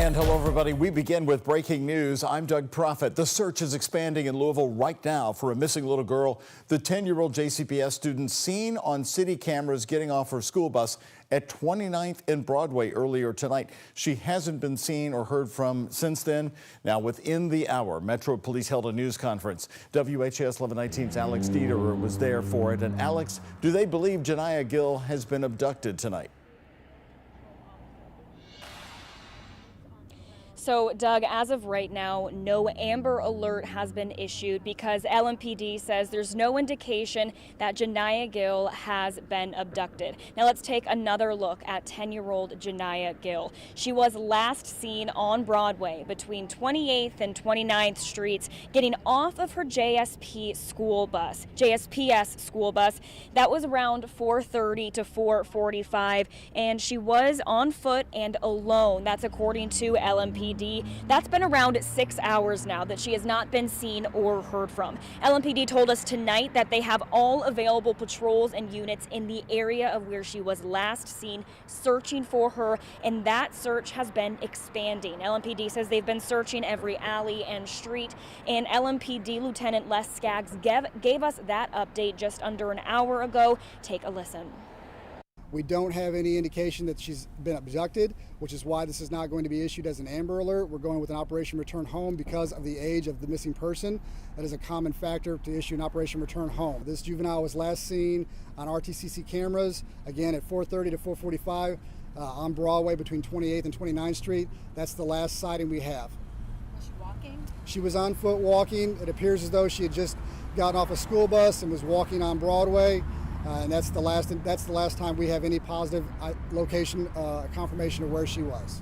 And hello, everybody. We begin with breaking news. I'm Doug Prophet. The search is expanding in Louisville right now for a missing little girl, the 10-year-old JCPS student seen on city cameras getting off her school bus at 29th and Broadway earlier tonight. She hasn't been seen or heard from since then. Now, within the hour, Metro Police held a news conference. WHAS 1119's Alex Dieterer was there for it. And Alex, do they believe Janiah Gil has been abducted tonight? So, Doug, as of right now, no Amber Alert has been issued because LMPD says there's no indication that Janiah Gil has been abducted. Now, let's take another look at 10-year-old Janiah Gil. She was last seen on Broadway between 28th and 29th Streets getting off of her JSPS school bus. That was around 4:30 to 4:45, and she was on foot and alone. That's according to LMPD. That's been around 6 hours now that she has not been seen or heard from. LMPD told us tonight that they have all available patrols and units in the area of where she was last seen searching for her, and that search has been expanding. LMPD says they've been searching every alley and street, and LMPD Lieutenant Les Skaggs gave us that update just under an hour ago. Take a listen. We don't have any indication that she's been abducted, which is why this is not going to be issued as an Amber Alert. We're going with an Operation Return Home because of the age of the missing person. That is a common factor to issue an Operation Return Home. This juvenile was last seen on RTCC cameras, again at 4:30 to 4:45 on Broadway between 28th and 29th Street. That's the last sighting we have. Was she walking? She was on foot walking. It appears as though she had just gotten off a school bus and was walking on Broadway. And that's the last time we have any positive location confirmation of where she was.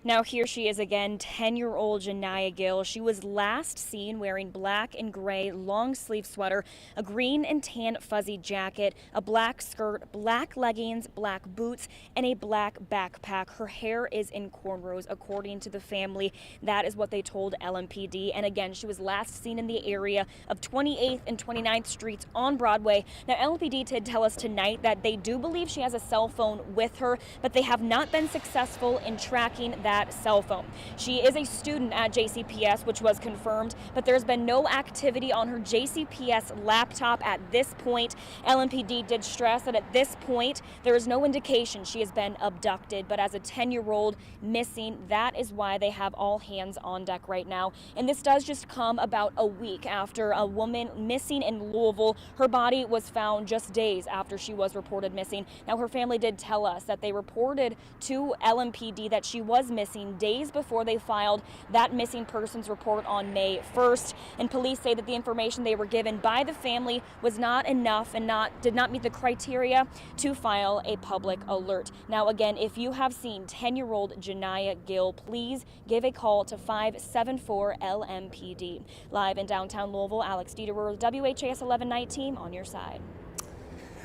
Now here she is again, 10-year-old Janiah Gil. She was last seen wearing black and gray long sleeve sweater, a green and tan fuzzy jacket, a black skirt, black leggings, black boots, and a black backpack. Her hair is in cornrows, according to the family. That is what they told LMPD. And again, she was last seen in the area of 28th and 29th Streets on Broadway. Now LMPD did tell us tonight that they do believe she has a cell phone with her, but they have not been successful in tracking that cell phone. She is a student at JCPS, which was confirmed, but there's been no activity on her JCPS laptop at this point. LMPD did stress that at this point, there is no indication she has been abducted, but as a 10-year-old missing, that is why they have all hands on deck right now. And this does just come about a week after a woman missing in Louisville. Her body was found just days after she was reported missing. Now, her family did tell us that they reported to LMPD that she was missing days before they filed that missing persons report on May 1st. And police say that the information they were given by the family was not enough and did not meet the criteria to file a public alert. Now, again, if you have seen 10-year-old Janiah Gil, please give a call to 574-LMPD. Live in downtown Louisville, Alex Dieterer, WHAS 1119 on your side.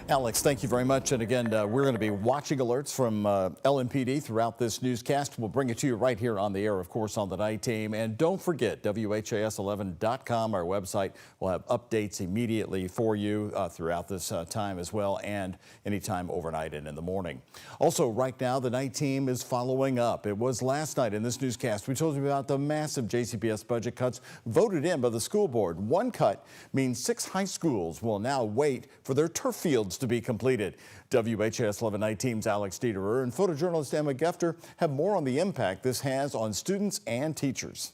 Alex, thank you very much. And again, we're going to be watching alerts from LMPD throughout this newscast. We'll bring it to you right here on the air, of course, on the night team. And don't forget, WHAS11.com, our website, will have updates immediately for you throughout this time as well, and anytime overnight and in the morning. Also, right now, the night team is following up. It was last night in this newscast. We told you about the massive JCPS budget cuts voted in by the school board. One cut means 6 high schools will now wait for their turf fields to be completed. WHAS 1119's Alex Dieterer and photojournalist Emma Gefter have more on the impact this has on students and teachers.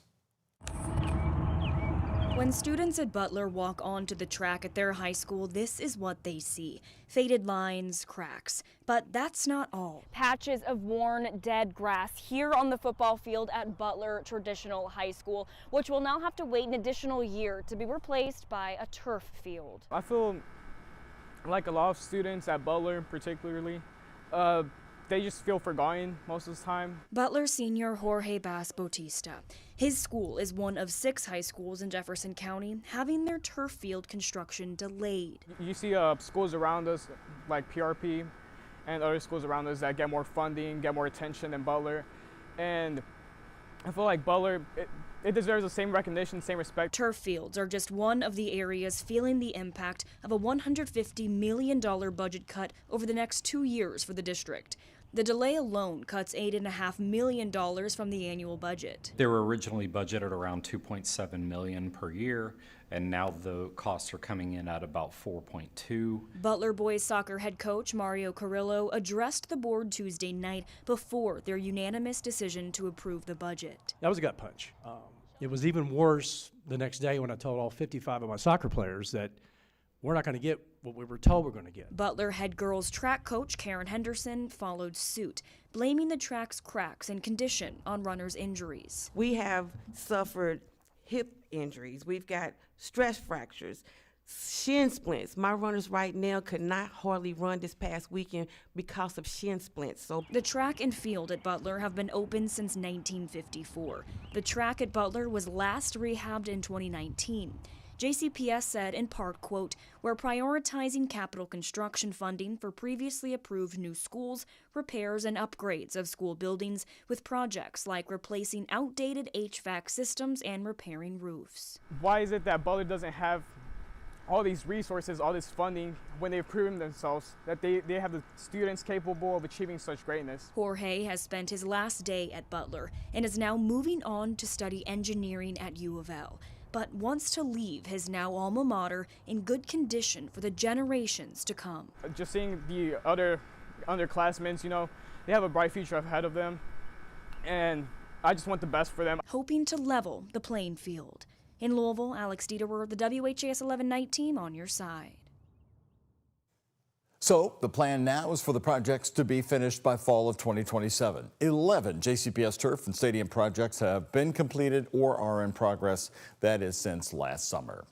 When students at Butler walk onto the track at their high school, this is what they see. Faded lines, cracks. But that's not all. Patches of worn, dead grass here on the football field at Butler Traditional High School, which will now have to wait an additional year to be replaced by a turf field. I feel like a lot of students at Butler particularly, they just feel forgotten most of the time. Butler senior Jorge Bass Bautista. His school is one of 6 high schools in Jefferson County having their turf field construction delayed. You see schools around us like PRP and other schools around us that get more funding, get more attention than Butler. And I feel like Butler, it deserves the same recognition, same respect. Turf fields are just one of the areas feeling the impact of a $150 million budget cut over the next 2 years for the district. The delay alone cuts $8.5 million from the annual budget. They were originally budgeted around $2.7 million per year, and now the costs are coming in at about $4.2. Butler boys soccer head coach Mario Carrillo addressed the board Tuesday night before their unanimous decision to approve the budget. That was a gut punch. It was even worse the next day when I told all 55 of my soccer players that we're not going to get what we were told we're going to get. Butler head girls track coach Karen Henderson followed suit, blaming the track's cracks and condition on runners' injuries. We have suffered hip injuries. We've got stress fractures, shin splints. My runners right now could not hardly run this past weekend because of shin splints. So the track and field at Butler have been open since 1954. The track at Butler was last rehabbed in 2019. JCPS said in part, quote, "We're prioritizing capital construction funding for previously approved new schools, repairs and upgrades of school buildings with projects like replacing outdated HVAC systems and repairing roofs." Why is it that Butler doesn't have all these resources, all this funding, when they've proven themselves that they have the students capable of achieving such greatness? Jorge has spent his last day at Butler and is now moving on to study engineering at U of L, but wants to leave his now alma mater in good condition for the generations to come. Just seeing the other underclassmen, you know, they have a bright future ahead of them, and I just want the best for them. Hoping to level the playing field. In Louisville, Alex Dieterer, the WHAS11 night team on your side. So the plan now is for the projects to be finished by fall of 2027. 11 JCPS turf and stadium projects have been completed or are in progress. That is since last summer.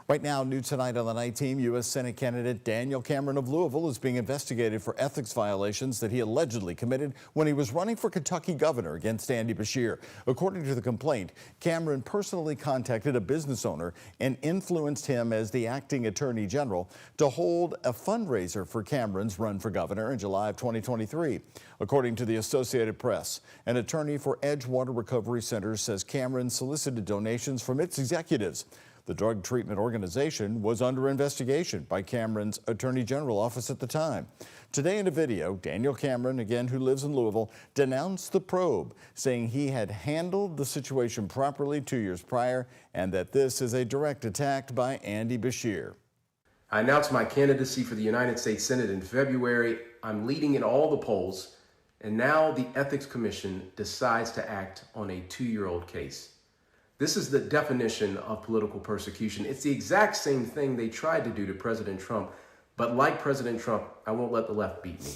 Right now, new tonight on the night team, U.S. Senate candidate Daniel Cameron of Louisville is being investigated for ethics violations that he allegedly committed when he was running for Kentucky governor against Andy Beshear. According to the complaint, Cameron personally contacted a business owner and influenced him as the acting attorney general to hold a fundraiser for Cameron's run for governor in July of 2023. According to the Associated Press, an attorney for Edgewater Recovery Center says Cameron solicited donations from its executives. The drug treatment organization was under investigation by Cameron's Attorney General office at the time. Today in a video, Daniel Cameron, again who lives in Louisville, denounced the probe, saying he had handled the situation properly 2 years prior and that this is a direct attack by Andy Beshear. I announced my candidacy for the United States Senate in February. I'm leading in all the polls, and now the Ethics Commission decides to act on a 2-year-old case. This is the definition of political persecution. It's the exact same thing they tried to do to President Trump, but like President Trump, I won't let the left beat me.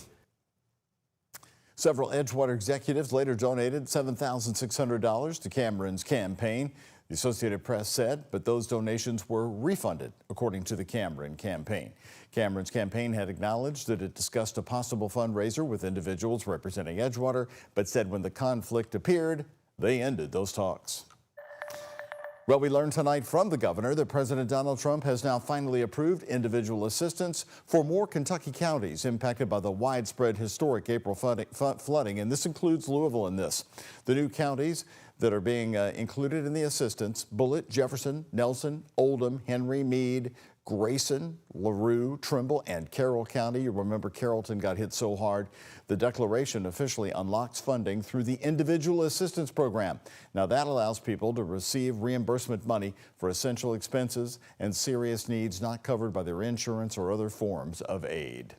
Several Edgewater executives later donated $7,600 to Cameron's campaign, the Associated Press said, but those donations were refunded, according to the Cameron campaign. Cameron's campaign had acknowledged that it discussed a possible fundraiser with individuals representing Edgewater, but said when the conflict appeared, they ended those talks. Well, we learned tonight from the governor that President Donald Trump has now finally approved individual assistance for more Kentucky counties impacted by the widespread historic April flooding, and this includes Louisville in this. The new counties that are being included in the assistance: Bullitt, Jefferson, Nelson, Oldham, Henry, Meade, Grayson, LaRue, Trimble, and Carroll County. You remember Carrollton got hit so hard. The declaration officially unlocks funding through the Individual Assistance Program. Now that allows people to receive reimbursement money for essential expenses and serious needs not covered by their insurance or other forms of aid.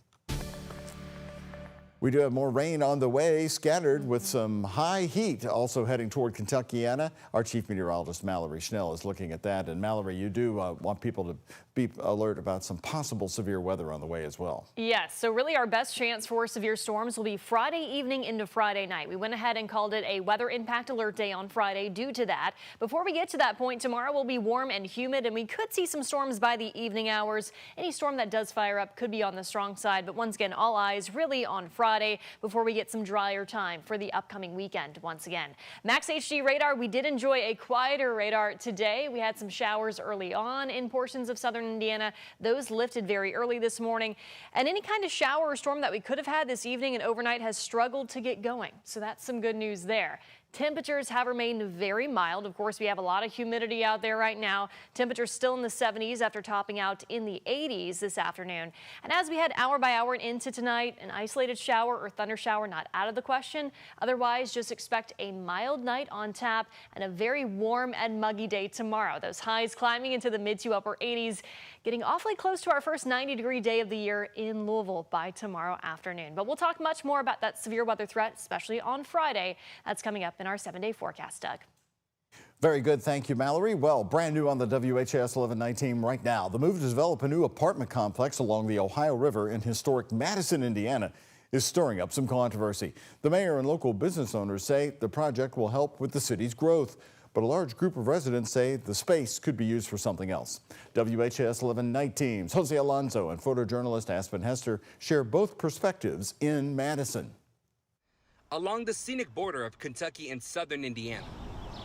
We do have more rain on the way, scattered with some high heat also heading toward Kentuckiana. Our chief meteorologist, Mallory Schnell, is looking at that. And Mallory, you do want people to be alert about some possible severe weather on the way as well. Yes, so really our best chance for severe storms will be Friday evening into Friday night. We went ahead and called it a weather impact alert day on Friday due to that. Before we get to that point, tomorrow will be warm and humid, and we could see some storms by the evening hours. Any storm that does fire up could be on the strong side, but once again, all eyes really on Friday before we get some drier time for the upcoming weekend once again. Max HD radar, we did enjoy a quieter radar today. We had some showers early on in portions of southern Indiana. Those lifted very early this morning, and any kind of shower or storm that we could have had this evening and overnight has struggled to get going. So that's some good news there. Temperatures have remained very mild. Of course, we have a lot of humidity out there right now. Temperatures still in the 70s after topping out in the 80s this afternoon. And as we head hour by hour into tonight, an isolated shower or thunder shower not out of the question. Otherwise, just expect a mild night on tap and a very warm and muggy day tomorrow. Those highs climbing into the mid to upper 80s, getting awfully close to our first 90-degree day of the year in Louisville by tomorrow afternoon. But we'll talk much more about that severe weather threat, especially on Friday. That's coming up in our 7-day forecast, Doug. Very good. Thank you, Mallory. Well, brand new on the WHAS11 night team right now. The move to develop a new apartment complex along the Ohio River in historic Madison, Indiana, is stirring up some controversy. The mayor and local business owners say the project will help with the city's growth, but a large group of residents say the space could be used for something else. WHAS11 night teams Jose Alonso and photojournalist Aspen Hester share both perspectives in Madison. Along the scenic border of Kentucky and southern Indiana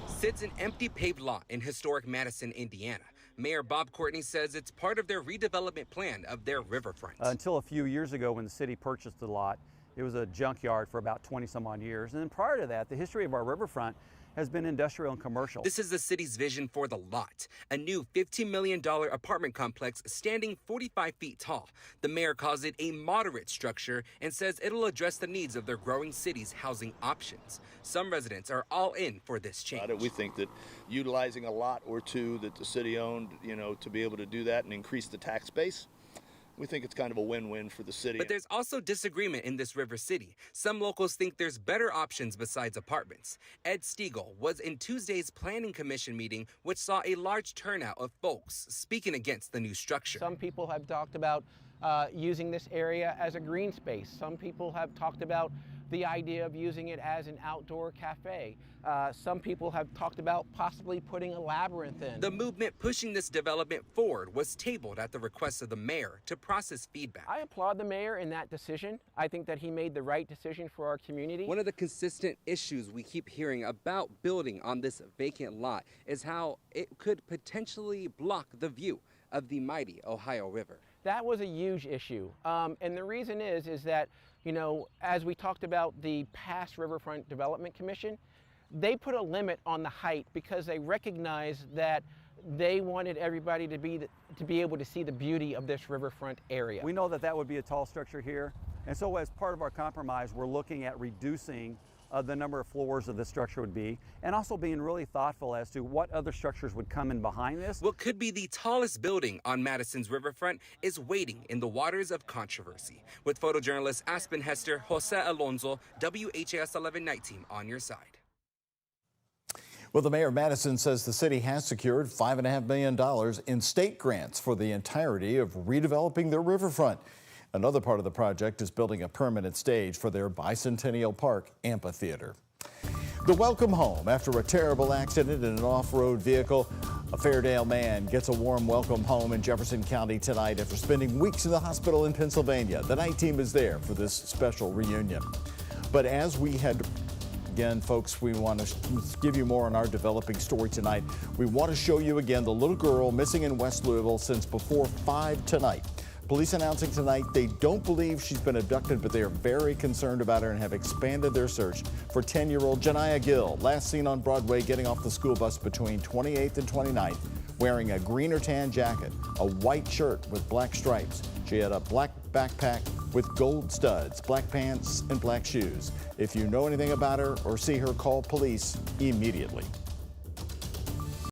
sits an empty paved lot in historic Madison, Indiana. Mayor Bob Courtney says it's part of their redevelopment plan of their riverfront. Until a few years ago when the city purchased the lot, it was a junkyard for about 20 some odd years. And then prior to that, the history of our riverfront has been industrial and commercial. This is the city's vision for the lot, a new $15 million apartment complex standing 45 feet tall. The mayor calls it a moderate structure and says it'll address the needs of their growing city's housing options. Some residents are all in for this change. We think that utilizing a lot or two that the city owned, to be able to do that and increase the tax base, we think it's kind of a win-win for the city. But there's also disagreement in this river city. Some locals think there's better options besides apartments. Ed Stiegel was in Tuesday's Planning Commission meeting, which saw a large turnout of folks speaking against the new structure. Some people have talked about using this area as a green space. Some people have talked about the idea of using it as an outdoor cafe. Some people have talked about possibly putting a labyrinth in. The movement pushing this development forward was tabled at the request of the mayor to process feedback. I applaud the mayor in that decision. I think that he made the right decision for our community. One of the consistent issues we keep hearing about building on this vacant lot is how it could potentially block the view of the mighty Ohio River. That was a huge issue. And the reason is that, as we talked about the past Riverfront Development Commission, they put a limit on the height because they recognized that they wanted everybody to be able to see the beauty of this riverfront area. We know that that would be a tall structure here. And so as part of our compromise, we're looking at reducing the number of floors of the structure would be, and also being really thoughtful as to what other structures would come in behind this. What could be the tallest building on Madison's riverfront is waiting in the waters of controversy. With photojournalist Aspen Hester, Jose Alonso, WHAS11 Night Team on your side. Well, the mayor of Madison says the city has secured $5.5 million in state grants for the entirety of redeveloping their riverfront. Another part of the project is building a permanent stage for their Bicentennial Park amphitheater. The welcome home after a terrible accident in an off-road vehicle. A Fairdale man gets a warm welcome home in Jefferson County tonight after spending weeks in the hospital in Pennsylvania. The night team is there for this special reunion. But as we head again, folks, we want to give you more on our developing story tonight. We want to show you again the little girl missing in West Louisville since before 5 tonight. Police announcing tonight they don't believe she's been abducted, but they are very concerned about her and have expanded their search for 10-year-old Janiah Gil, last seen on Broadway getting off the school bus between 28th and 29th, wearing a green or tan jacket, a white shirt with black stripes. She had a black backpack with gold studs, black pants, and black shoes. If you know anything about her or see her, call police immediately.